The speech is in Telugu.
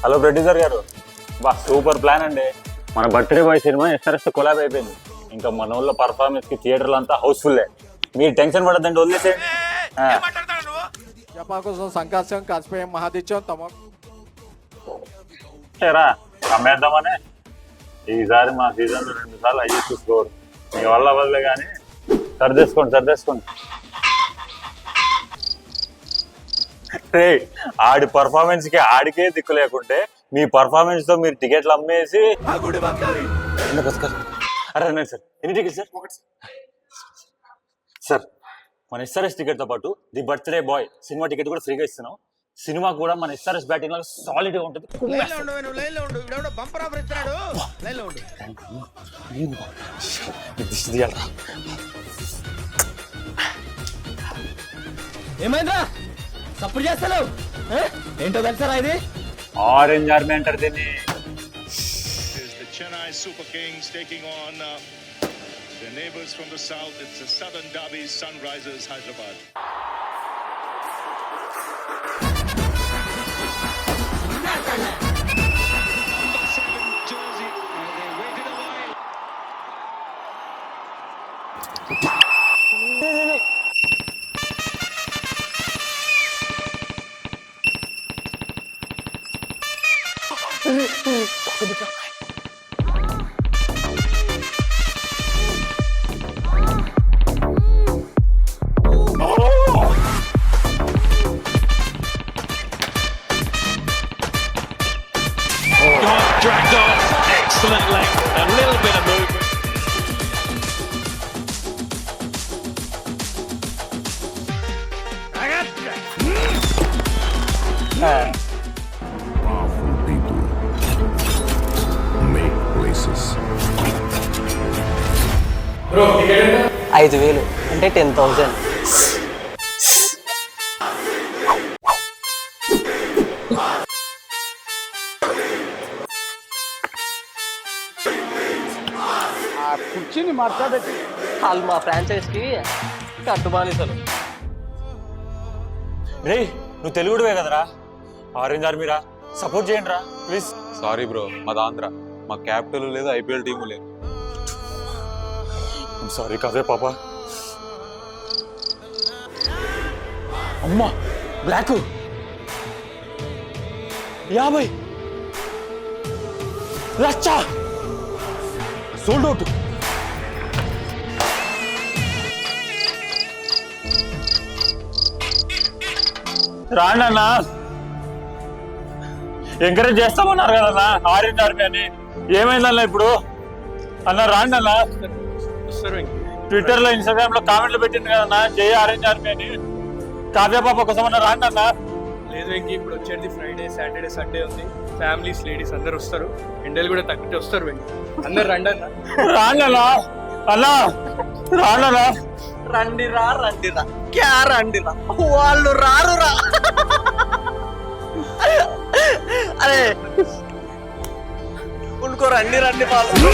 హలో ప్రొడ్యూసర్ గారు, బా సూపర్ ప్లాన్ అండి. మన బర్త్డే బాయ్ సినిమా ఎస్ఆర్ఎస్ కొలాబ్ అయిపోయింది. ఇంకా మన ఊళ్ళో పర్ఫార్మెన్స్ కి థియేటర్లు అంతా హౌస్ఫుల్. మీరు టెన్షన్ పడద్దండి, వదిలేసేయండి. జపా కోసం సంకాశం కాసిపోయాం మహాదిత్యం తమ రా అమ్మేద్దామనే. ఈసారి మా సీజన్లో 2 సార్లు హైయెస్ట్ స్కోర్. మీ వల్ల వల్లే కానీ సర్దేసుకోండి. ఆడి పర్ఫార్మెన్స్ కి ఆడికే దిక్కు లేకుంటే మీ పర్ఫార్మెన్స్ తో మీరు టికెట్లు అమ్మేసి అరే సార్, ఎన్ని టికెట్ సార్? మన ఎస్ఆర్ఎస్ టికెట్ తో పాటు the birthday boy cinema ticket కూడా ఫ్రీగా ఇస్తున్నాం. సినిమా కూడా మన ఎస్ఆర్ఎస్ బ్యాటింగ్ లాగా సాలిడ్ గా ఉంటుంది. ఏమైందా సపోర్ట్ చేస్తాను ఏంటో తెలుసారా ఇది? ఆరెంజ్ ఆర్మీ అంటారు దీన్ని. Chennai Super Kings taking on their neighbours from the south. It's the Southern Derby, Sunrisers Hyderabad. Jersey, they waited a while. Dragged on, excellent length, a little bit of movement. Powerful people make places. 5,000 అంటే 10,000. కుర్చీని మార్చాబెట్టి వాళ్ళు మా ఫ్రాంచైజ్ కి కట్టుబానిసలు. రే నువ్వు తెలుగుడువే కదరా, ఆరెంజ్ ఆర్మీరా, సపోర్ట్ చేయండి రా ప్లీజ్. సారీ బ్రో, మాది ఆంధ్ర, మా క్యాపిటల్ లేదు, ఐపీఎల్ టీము లేదు. సారీ కాదే పాపా. అమ్మా బ్లాక్ 50 లచ్చ సోల్డ్ అవుట్. రాండి అన్న, ఎంకరేజ్ చేస్తామన్నారు కదన్నా ఆరెంజ్ ఆర్మీ అని. ఏమైందన్న ఇప్పుడు? అన్న రాండి అన్న. ట్విట్టర్ లో ఇన్స్టాగ్రామ్ లో కామెంట్లు పెట్టింది కదన్నా, జై ఆరెంజ్ ఆర్మీ అని. కావ్య పాప కోసం అన్న రాండి అన్న. లేదు వెంకీ, ఇప్పుడు వచ్చేది ఫ్రైడే, సాటర్డే, సండే ఉంది. ఫ్యామిలీస్, లేడీస్ అందరు వస్తారు. ఎండలు కూడా తగ్గితే వస్తారు వెంకీ. అందరు రండి అన్న. రాండి అన్న, అన్నా రాండి అన్న. రండిరా క్యా రండిరా, వాళ్ళు రారురా. అరే ఉనుకో రండి వాళ్ళు.